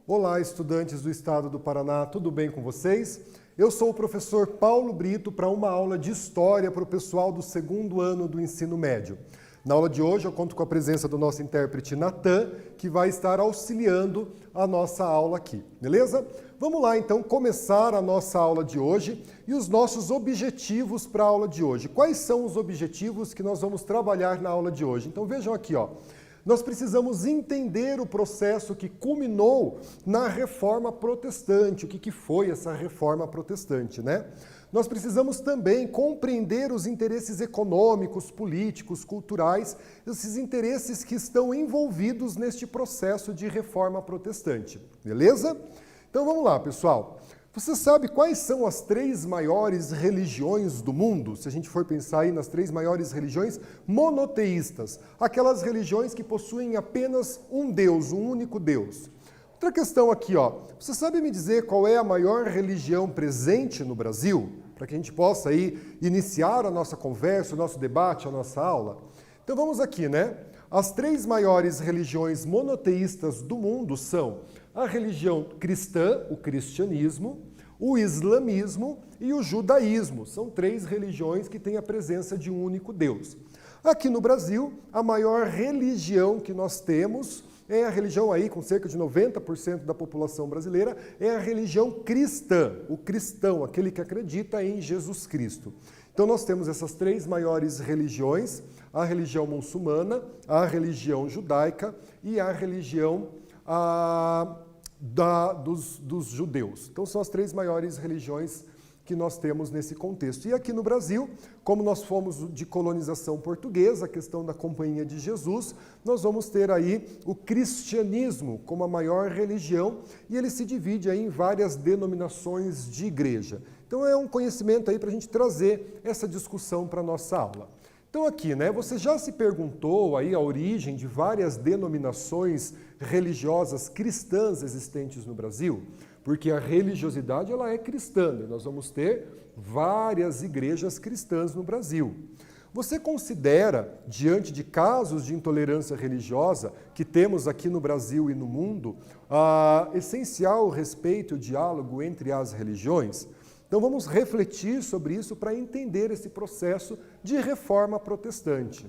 Olá, estudantes do estado do Paraná, tudo bem com vocês? Eu sou o professor Paulo Brito para uma aula de História para o pessoal do segundo ano do ensino médio. Na aula de hoje eu conto com a presença do nosso intérprete Natan, que vai estar auxiliando a nossa aula aqui, beleza? Vamos lá então começar a nossa aula de hoje e os nossos objetivos para a aula de hoje. Quais são os objetivos que nós vamos trabalhar na aula de hoje? Então vejam aqui, ó. Nós precisamos entender o processo que culminou na Reforma Protestante. O que foi essa Reforma Protestante, né? Nós precisamos também compreender os interesses econômicos, políticos, culturais, esses interesses que estão envolvidos neste processo de Reforma Protestante, beleza? Então vamos lá, pessoal. Você sabe quais são as 3 maiores religiões do mundo? Se a gente for pensar aí nas 3 maiores religiões monoteístas, aquelas religiões que possuem apenas um Deus, um único Deus. Outra questão aqui, ó. Você sabe me dizer qual é a maior religião presente no Brasil? Para que a gente possa aí iniciar a nossa conversa, o nosso debate, a nossa aula. Então vamos aqui, né? As 3 maiores religiões monoteístas do mundo são a religião cristã, o cristianismo, o islamismo e o judaísmo. São 3 religiões que têm a presença de um único Deus. Aqui no Brasil, a maior religião que nós temos é a religião aí, com cerca de 90% da população brasileira, é a religião cristã, o cristão, aquele que acredita em Jesus Cristo. Então nós temos essas 3 maiores religiões, a religião muçulmana, a religião judaica e a religião dos judeus. Então são as 3 maiores religiões que nós temos nesse contexto. E aqui no Brasil, como nós fomos de colonização portuguesa, a questão da Companhia de Jesus, nós vamos ter aí o cristianismo como a maior religião e ele se divide aí em várias denominações de igreja. Então é um conhecimento aí para a gente trazer essa discussão para a nossa aula. Então aqui, né, você já se perguntou aí a origem de várias denominações religiosas cristãs existentes no Brasil? Porque a religiosidade ela é cristã, e nós vamos ter várias igrejas cristãs no Brasil. Você considera, diante de casos de intolerância religiosa que temos aqui no Brasil e no mundo, essencial o respeito e o diálogo entre as religiões? Então vamos refletir sobre isso para entender esse processo de reforma protestante.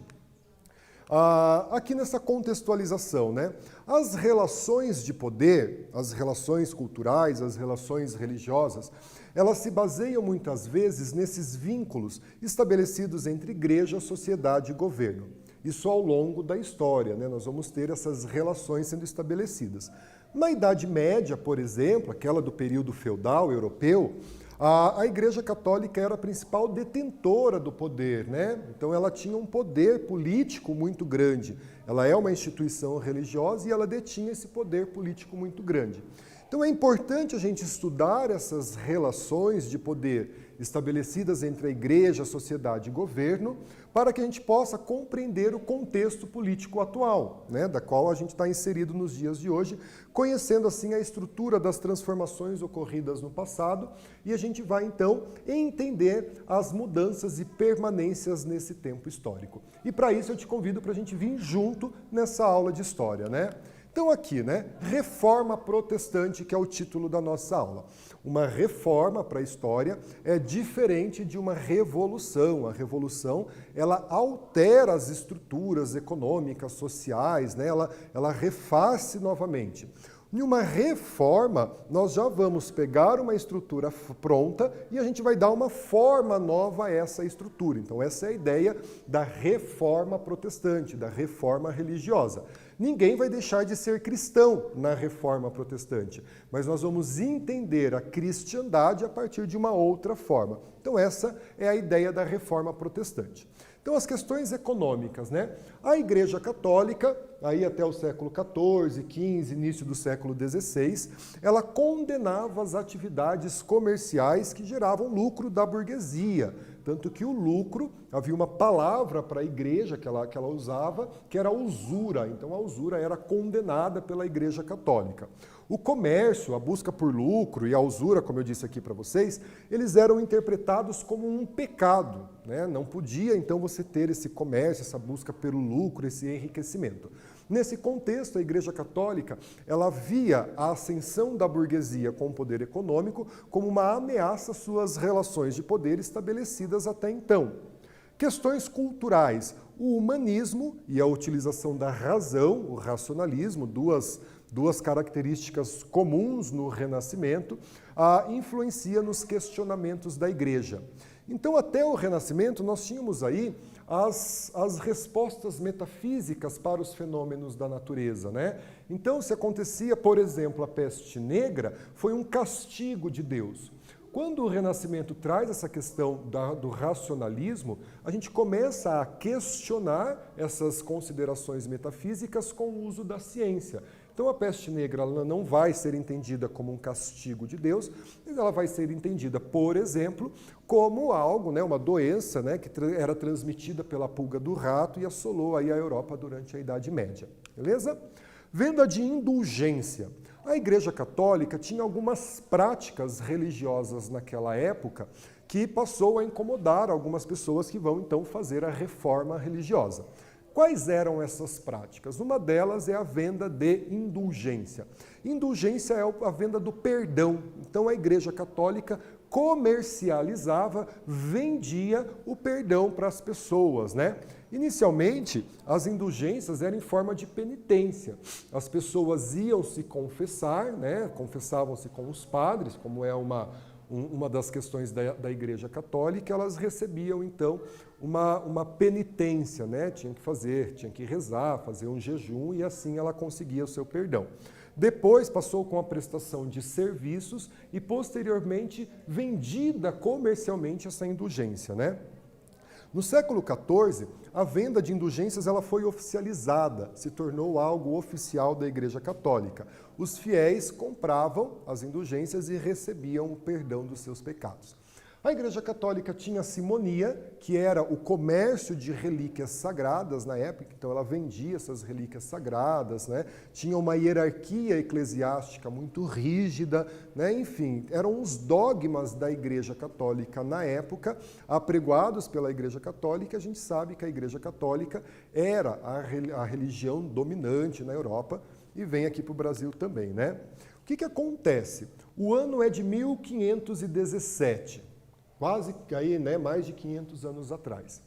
Aqui nessa contextualização, né? As relações de poder, as relações culturais, as relações religiosas, elas se baseiam muitas vezes nesses vínculos estabelecidos entre igreja, sociedade e governo. Isso ao longo da história, né? Nós vamos ter essas relações sendo estabelecidas. Na Idade Média, por exemplo, aquela do período feudal europeu, a Igreja Católica era a principal detentora do poder, né? Então ela tinha um poder político muito grande. Ela é uma instituição religiosa e ela detinha esse poder político muito grande. Então é importante a gente estudar essas relações de poder estabelecidas entre a igreja, a sociedade e governo, para que a gente possa compreender o contexto político atual, né, da qual a gente está inserido nos dias de hoje, conhecendo assim a estrutura das transformações ocorridas no passado, e a gente vai então entender as mudanças e permanências nesse tempo histórico. E para isso eu te convido para a gente vir junto nessa aula de história, né? Então aqui, né, Reforma Protestante, que é o título da nossa aula. Uma reforma para a história é diferente de uma revolução. A revolução, ela altera as estruturas econômicas, sociais, né? Ela refaz novamente. Em uma reforma, nós já vamos pegar uma estrutura pronta e a gente vai dar uma forma nova a essa estrutura. Então essa é a ideia da reforma protestante, da reforma religiosa. Ninguém vai deixar de ser cristão na reforma protestante, mas nós vamos entender a cristandade a partir de uma outra forma. Então essa é a ideia da reforma protestante. Então as questões econômicas, né? A Igreja Católica, aí até o século XIV, XV, início do século XVI, ela condenava as atividades comerciais que geravam lucro da burguesia. Tanto que o lucro, havia uma palavra para a igreja que ela usava, que era a usura. Então a usura era condenada pela Igreja Católica. O comércio, a busca por lucro e a usura, como eu disse aqui para vocês, eles eram interpretados como um pecado, né? Não podia, então, você ter esse comércio, essa busca pelo lucro, esse enriquecimento. Nesse contexto, a Igreja Católica, ela via a ascensão da burguesia com o poder econômico como uma ameaça às suas relações de poder estabelecidas até então. Questões culturais, o humanismo e a utilização da razão, o racionalismo, duas características comuns no Renascimento, influencia nos questionamentos da Igreja. Então, até o Renascimento, nós tínhamos aí as respostas metafísicas para os fenômenos da natureza, né? Então, se acontecia, por exemplo, a peste negra, foi um castigo de Deus. Quando o Renascimento traz essa questão do racionalismo, a gente começa a questionar essas considerações metafísicas com o uso da ciência. Então a peste negra ela não vai ser entendida como um castigo de Deus, mas ela vai ser entendida, por exemplo, como algo, né, uma doença, né, que era transmitida pela pulga do rato e assolou aí a Europa durante a Idade Média. Beleza? Venda de indulgência. A Igreja Católica tinha algumas práticas religiosas naquela época que passou a incomodar algumas pessoas que vão então fazer a reforma religiosa. Quais eram essas práticas? Uma delas é a venda de indulgência. Indulgência é a venda do perdão. Então a Igreja Católica comercializava, vendia o perdão para as pessoas, né? Inicialmente, as indulgências eram em forma de penitência. As pessoas iam se confessar, né? Confessavam-se com os padres, como é uma das questões da Igreja Católica, elas recebiam, então, uma penitência, né? Tinha que rezar, fazer um jejum e assim ela conseguia o seu perdão. Depois passou com a prestação de serviços e, posteriormente, vendida comercialmente essa indulgência, né? No século XIV, a venda de indulgências ela foi oficializada, se tornou algo oficial da Igreja Católica. Os fiéis compravam as indulgências e recebiam o perdão dos seus pecados. A Igreja Católica tinha a simonia, que era o comércio de relíquias sagradas na época, então ela vendia essas relíquias sagradas, né? Tinha uma hierarquia eclesiástica muito rígida, né? Enfim, eram os dogmas da Igreja Católica na época, apregoados pela Igreja Católica. A gente sabe que a Igreja Católica era a religião dominante na Europa e vem aqui para o Brasil também, né? O que acontece? O ano é de 1517. Quase aí, né, mais de 500 anos atrás.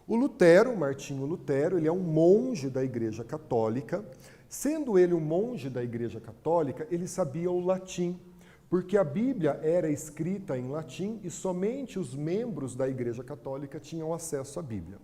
O Lutero, Martinho Lutero, ele é um monge da Igreja Católica. Sendo ele um monge da Igreja Católica, ele sabia o latim, porque a Bíblia era escrita em latim e somente os membros da Igreja Católica tinham acesso à Bíblia.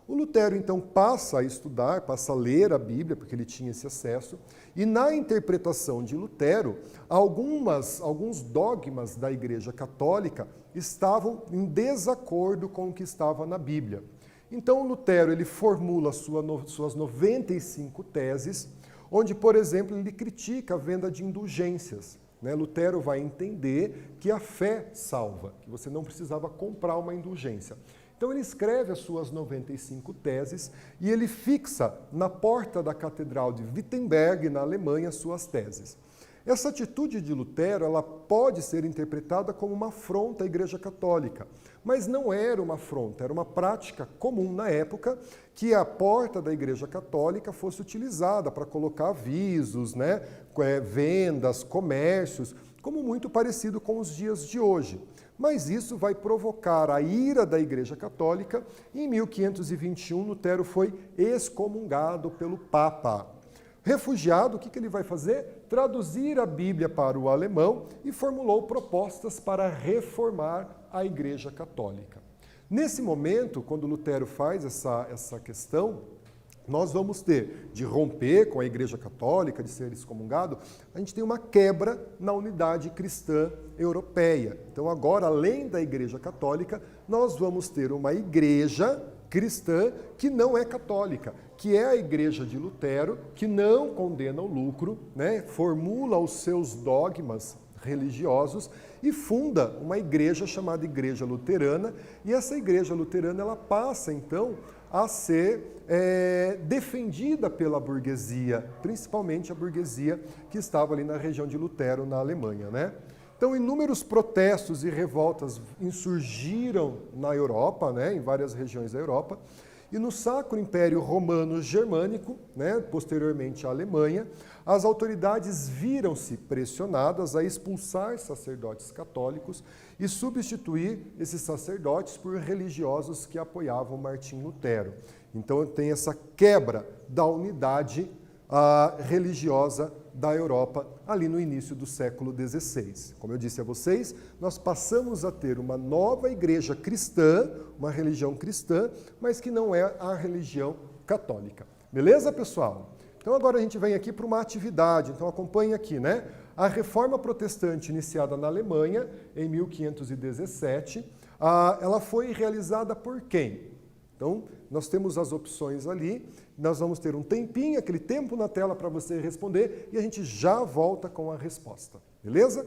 O Lutero, então, passa a estudar, passa a ler a Bíblia, porque ele tinha esse acesso, e na interpretação de Lutero, alguns dogmas da Igreja Católica estavam em desacordo com o que estava na Bíblia. Então, Lutero ele formula suas 95 teses, onde, por exemplo, ele critica a venda de indulgências. Lutero vai entender que a fé salva, que você não precisava comprar uma indulgência. Então ele escreve as suas 95 teses e ele fixa na porta da Catedral de Wittenberg, na Alemanha, suas teses. Essa atitude de Lutero ela pode ser interpretada como uma afronta à Igreja Católica, mas não era uma afronta, era uma prática comum na época que a porta da Igreja Católica fosse utilizada para colocar avisos, né, vendas, comércios, como muito parecido com os dias de hoje. Mas isso vai provocar a ira da Igreja Católica e em 1521 Lutero foi excomungado pelo Papa. Refugiado, o que ele vai fazer? Traduzir a Bíblia para o alemão e formulou propostas para reformar a Igreja Católica. Nesse momento, quando Lutero faz essa questão, nós vamos ter de romper com a Igreja Católica, de ser excomungado, a gente tem uma quebra na unidade cristã europeia. Então agora, além da Igreja Católica, nós vamos ter uma igreja cristã que não é católica, que é a Igreja de Lutero, que não condena o lucro, né? Formula os seus dogmas religiosos e funda uma igreja chamada Igreja Luterana, e essa Igreja Luterana ela passa então a ser defendida pela burguesia, principalmente a burguesia que estava ali na região de Lutero, na Alemanha, né? Então, inúmeros protestos e revoltas insurgiram na Europa, né, em várias regiões da Europa, e no Sacro Império Romano Germânico, né, posteriormente a Alemanha, as autoridades viram-se pressionadas a expulsar sacerdotes católicos e substituir esses sacerdotes por religiosos que apoiavam Martim Lutero. Então tem essa quebra da unidade religiosa da Europa ali no início do século XVI. Como eu disse a vocês, nós passamos a ter uma nova igreja cristã, uma religião cristã, mas que não é a religião católica. Beleza, pessoal? Então agora a gente vem aqui para uma atividade, então acompanhe aqui, né? A Reforma Protestante iniciada na Alemanha em 1517, ela foi realizada por quem? Então, nós temos as opções ali, nós vamos ter um tempinho, aquele tempo na tela para você responder e a gente já volta com a resposta, beleza?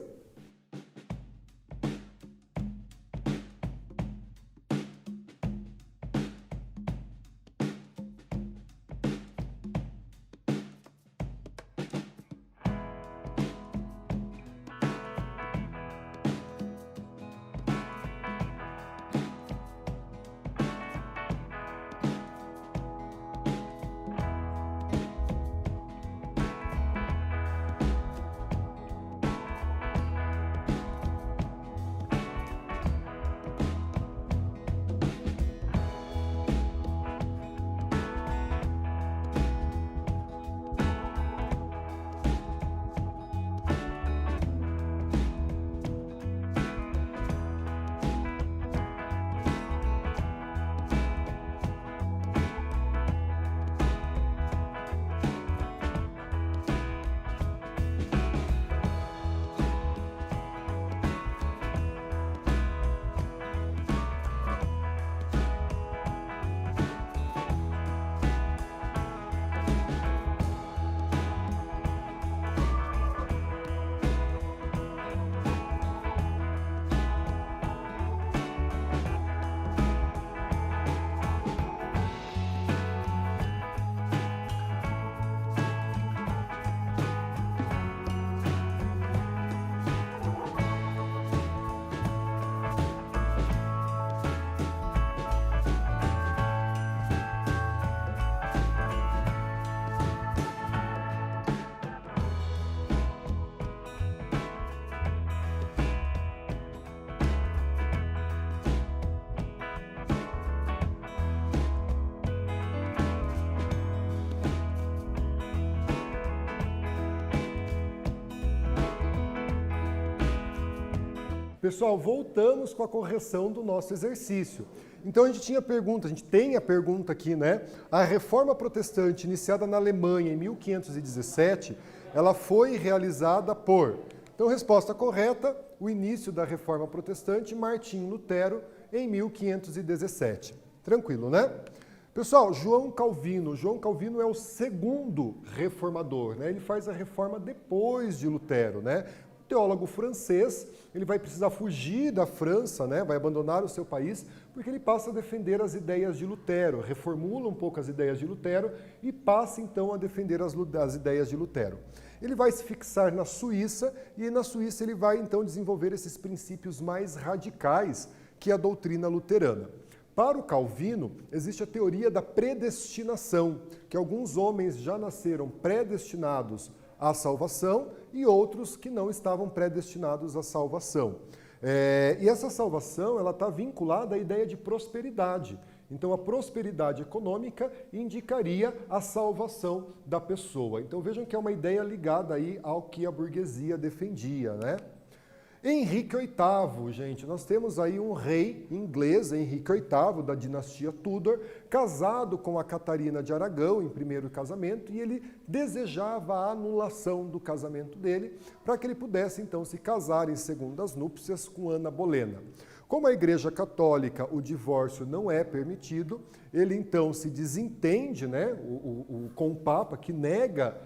Pessoal, voltamos com a correção do nosso exercício. Então a gente tinha pergunta, a gente tem a pergunta aqui, né? A Reforma Protestante iniciada na Alemanha em 1517, ela foi realizada por... Então, resposta correta, o início da Reforma Protestante, Martim Lutero, em 1517. Tranquilo, né? Pessoal, João Calvino é o segundo reformador, né? Ele faz a reforma depois de Lutero, né? Teólogo francês, ele vai precisar fugir da França, né? Vai abandonar o seu país, porque ele passa a defender as ideias de Lutero, reformula um pouco as ideias de Lutero e passa então a defender as ideias de Lutero. Ele vai se fixar na Suíça e na Suíça ele vai então desenvolver esses princípios mais radicais que a doutrina luterana. Para o Calvino, existe a teoria da predestinação, que alguns homens já nasceram predestinados à salvação e outros que não estavam predestinados à salvação. E essa salvação ela está vinculada à ideia de prosperidade. Então, a prosperidade econômica indicaria a salvação da pessoa. Então, vejam que é uma ideia ligada aí ao que a burguesia defendia, né? Henrique VIII, gente, nós temos aí um rei inglês, Henrique VIII, da dinastia Tudor, casado com a Catarina de Aragão em primeiro casamento, e ele desejava a anulação do casamento dele, para que ele pudesse, então, se casar em segundas núpcias com Ana Bolena. Como a Igreja Católica, o divórcio não é permitido, ele, então, se desentende, né, com o Papa, que nega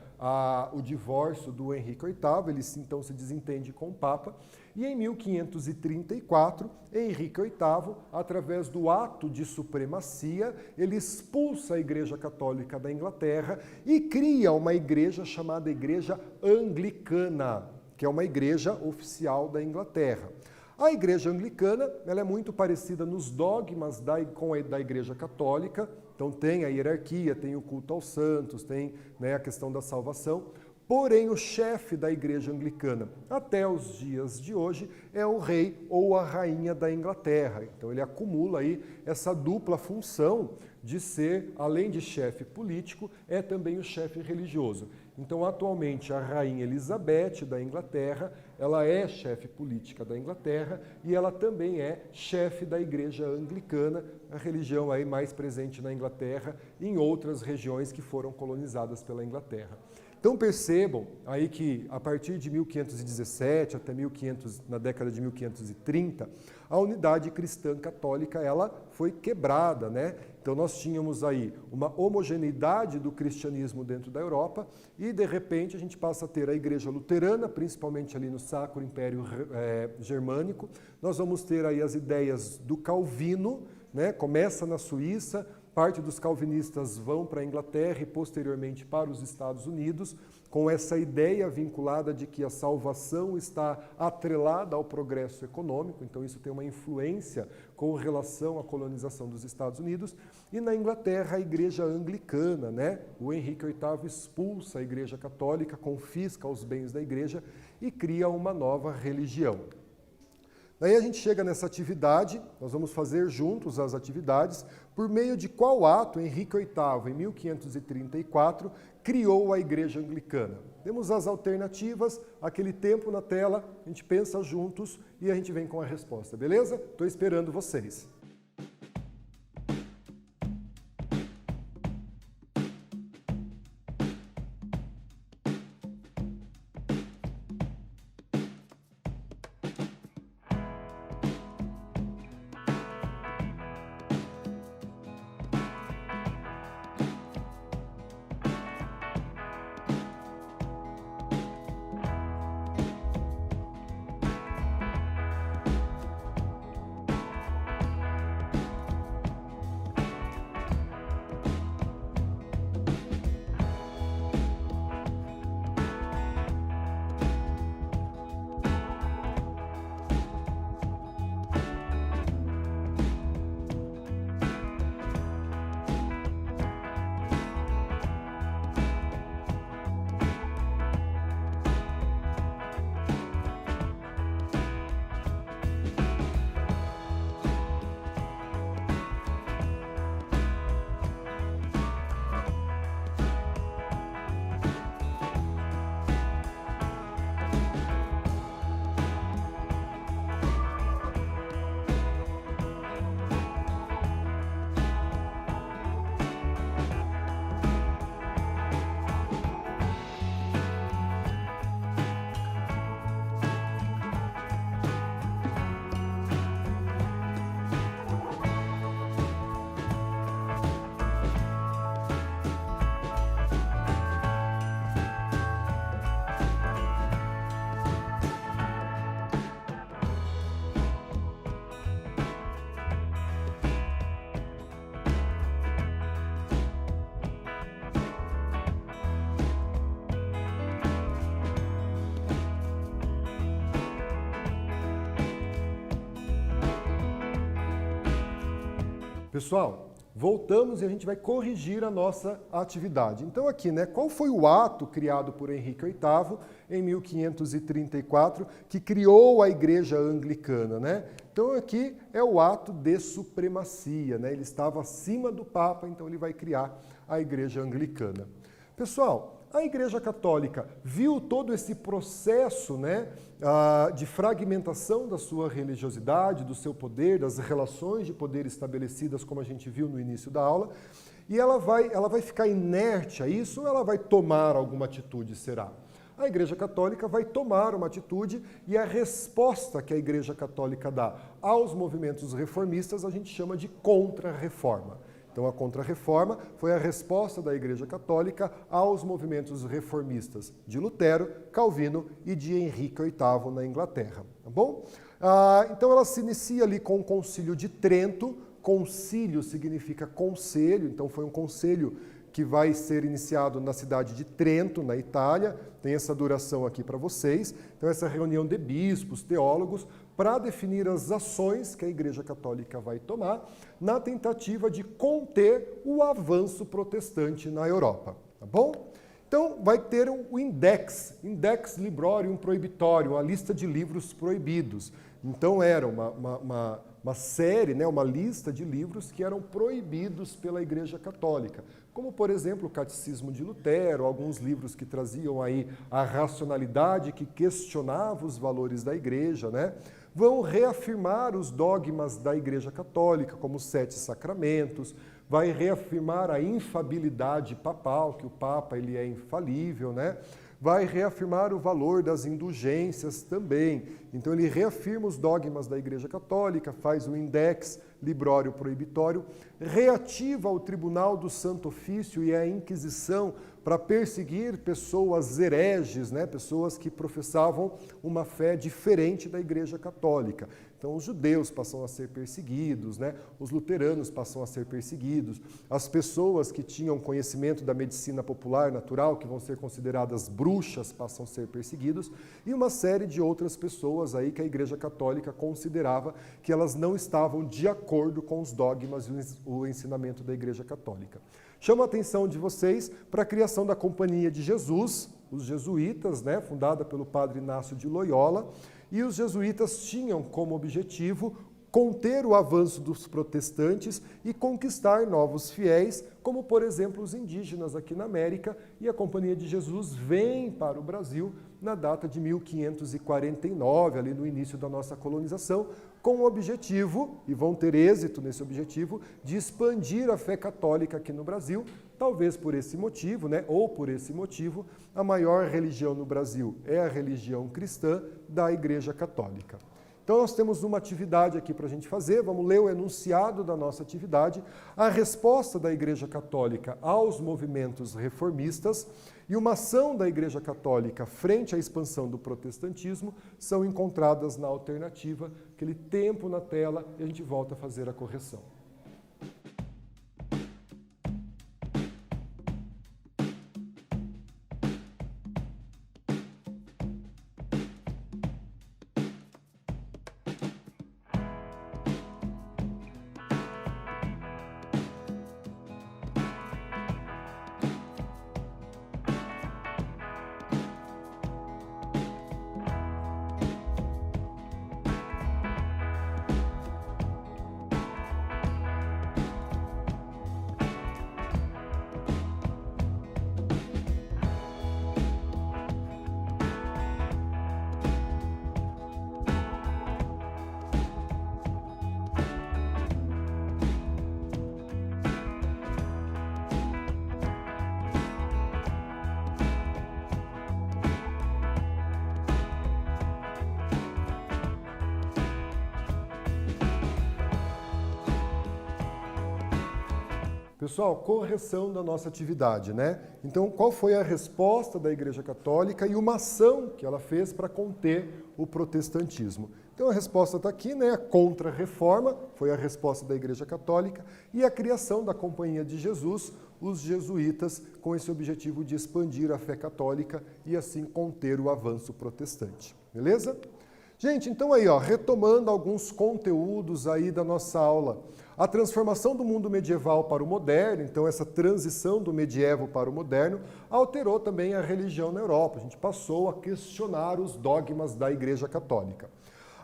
o divórcio do Henrique VIII, ele então se desentende com o Papa, e em 1534, Henrique VIII, através do ato de supremacia, ele expulsa a Igreja Católica da Inglaterra e cria uma igreja chamada Igreja Anglicana, que é uma igreja oficial da Inglaterra. A Igreja Anglicana, ela é muito parecida nos dogmas com a da Igreja Católica, então tem a hierarquia, tem o culto aos santos, tem, né, a questão da salvação, porém o chefe da Igreja Anglicana, até os dias de hoje, é o rei ou a rainha da Inglaterra. Então ele acumula aí essa dupla função de ser, além de chefe político, é também o chefe religioso. Então, atualmente, a rainha Elizabeth da Inglaterra, ela é chefe política da Inglaterra e ela também é chefe da Igreja Anglicana, a religião aí mais presente na Inglaterra e em outras regiões que foram colonizadas pela Inglaterra. Então percebam aí que a partir de 1517 até na década de 1530, a unidade cristã católica ela foi quebrada, né? Então nós tínhamos aí uma homogeneidade do cristianismo dentro da Europa e de repente a gente passa a ter a Igreja Luterana, principalmente ali no Sacro Império Germânico. Nós vamos ter aí as ideias do Calvino, né? Começa na Suíça. Parte dos calvinistas vão para a Inglaterra e posteriormente para os Estados Unidos, com essa ideia vinculada de que a salvação está atrelada ao progresso econômico, então isso tem uma influência com relação à colonização dos Estados Unidos. E na Inglaterra, a Igreja Anglicana, né? O Henrique VIII expulsa a Igreja Católica, confisca os bens da Igreja e cria uma nova religião. Daí a gente chega nessa atividade, nós vamos fazer juntos as atividades, por meio de qual ato Henrique VIII, em 1534, criou a Igreja Anglicana. Temos as alternativas, aquele tempo na tela, a gente pensa juntos e a gente vem com a resposta, beleza? Estou esperando vocês. Pessoal, voltamos e a gente vai corrigir a nossa atividade. Então aqui, né, qual foi o ato criado por Henrique VIII em 1534 que criou a Igreja Anglicana, né? Então aqui é o ato de supremacia, né? Ele estava acima do Papa, então ele vai criar a Igreja Anglicana. Pessoal, a Igreja Católica viu todo esse processo, né, de fragmentação da sua religiosidade, do seu poder, das relações de poder estabelecidas, como a gente viu no início da aula, e ela vai ficar inerte a isso ou ela vai tomar alguma atitude, será? A Igreja Católica vai tomar uma atitude e a resposta que a Igreja Católica dá aos movimentos reformistas a gente chama de contra-reforma. Então, a Contra-Reforma foi a resposta da Igreja Católica aos movimentos reformistas de Lutero, Calvino e de Henrique VIII na Inglaterra. Tá bom? Então, ela se inicia ali com o Concílio de Trento. Concílio significa conselho, então foi um conselho que vai ser iniciado na cidade de Trento, na Itália. Tem essa duração aqui para vocês. Então, essa reunião de bispos, teólogos, para definir as ações que a Igreja Católica vai tomar na tentativa de conter o avanço protestante na Europa. Tá bom? Então, vai ter o Index Librorium Prohibitorium, a lista de livros proibidos. Então, era uma série, né, uma lista de livros que eram proibidos pela Igreja Católica, como, por exemplo, o Catecismo de Lutero, alguns livros que traziam aí a racionalidade, que questionava os valores da Igreja, né? Vão reafirmar os dogmas da Igreja Católica, como os 7 sacramentos, vai reafirmar a infabilidade papal, que o Papa ele é infalível, né? Vai reafirmar o valor das indulgências também. Então, ele reafirma os dogmas da Igreja Católica, faz o Index Librorium Prohibitorium, reativa o Tribunal do Santo Ofício e a Inquisição para perseguir pessoas hereges, né? Pessoas que professavam uma fé diferente da Igreja Católica. Então, os judeus passam a ser perseguidos, né? Os luteranos passam a ser perseguidos, as pessoas que tinham conhecimento da medicina popular natural, que vão ser consideradas bruxas, passam a ser perseguidos, e uma série de outras pessoas aí que a Igreja Católica considerava que elas não estavam de acordo com os dogmas e o ensinamento da Igreja Católica. Chamo a atenção de vocês para a criação da Companhia de Jesus, os jesuítas, né, fundada pelo padre Inácio de Loyola, e os jesuítas tinham como objetivo conter o avanço dos protestantes e conquistar novos fiéis, como, por exemplo, os indígenas aqui na América, e a Companhia de Jesus vem para o Brasil na data de 1549, ali no início da nossa colonização, com o objetivo, e vão ter êxito nesse objetivo, de expandir a fé católica aqui no Brasil. Talvez por esse motivo, né, ou por esse motivo, a maior religião no Brasil é a religião cristã da Igreja Católica. Então, nós temos uma atividade aqui para a gente fazer, vamos ler o enunciado da nossa atividade, a resposta da Igreja Católica aos movimentos reformistas e uma ação da Igreja Católica frente à expansão do protestantismo são encontradas na alternativa, aquele tempo na tela, e a gente volta a fazer a correção. Pessoal, correção da nossa atividade, né? Então, qual foi a resposta da Igreja Católica e uma ação que ela fez para conter o protestantismo? Então, a resposta está aqui, né? A Contra-Reforma foi a resposta da Igreja Católica e a criação da Companhia de Jesus, os jesuítas, com esse objetivo de expandir a fé católica e assim conter o avanço protestante. Beleza? Gente, então aí, ó, retomando alguns conteúdos aí da nossa aula. A transformação do mundo medieval para o moderno, então essa transição do medievo para o moderno, alterou também a religião na Europa. A gente passou a questionar os dogmas da Igreja Católica.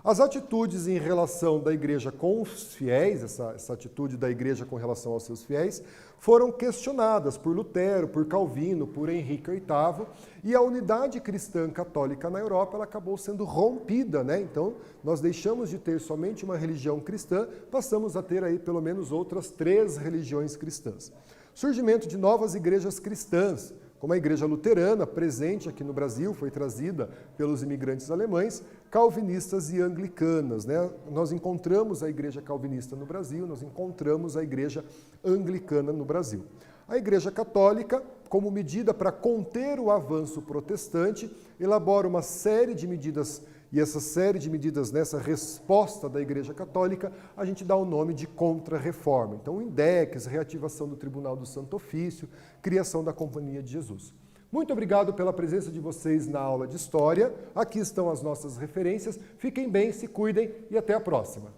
As atitudes em relação da Igreja com os fiéis, essa atitude da Igreja com relação aos seus fiéis, foram questionadas por Lutero, por Calvino, por Henrique VIII, e a unidade cristã católica na Europa ela acabou sendo rompida, né? Então, nós deixamos de ter somente uma religião cristã, passamos a ter aí pelo menos outras 3 religiões cristãs. Surgimento de novas igrejas cristãs, como a Igreja Luterana, presente aqui no Brasil, foi trazida pelos imigrantes alemães, calvinistas e anglicanas, né? Nós encontramos a Igreja Calvinista no Brasil, nós encontramos a Igreja Anglicana no Brasil. A Igreja Católica, como medida para conter o avanço protestante, elabora uma série de medidas, e essa série de medidas, nessa resposta da Igreja Católica, a gente dá o nome de Contra-Reforma. Então, o INDEX, reativação do Tribunal do Santo Ofício, criação da Companhia de Jesus. Muito obrigado pela presença de vocês na aula de História. Aqui estão as nossas referências. Fiquem bem, se cuidem e até a próxima.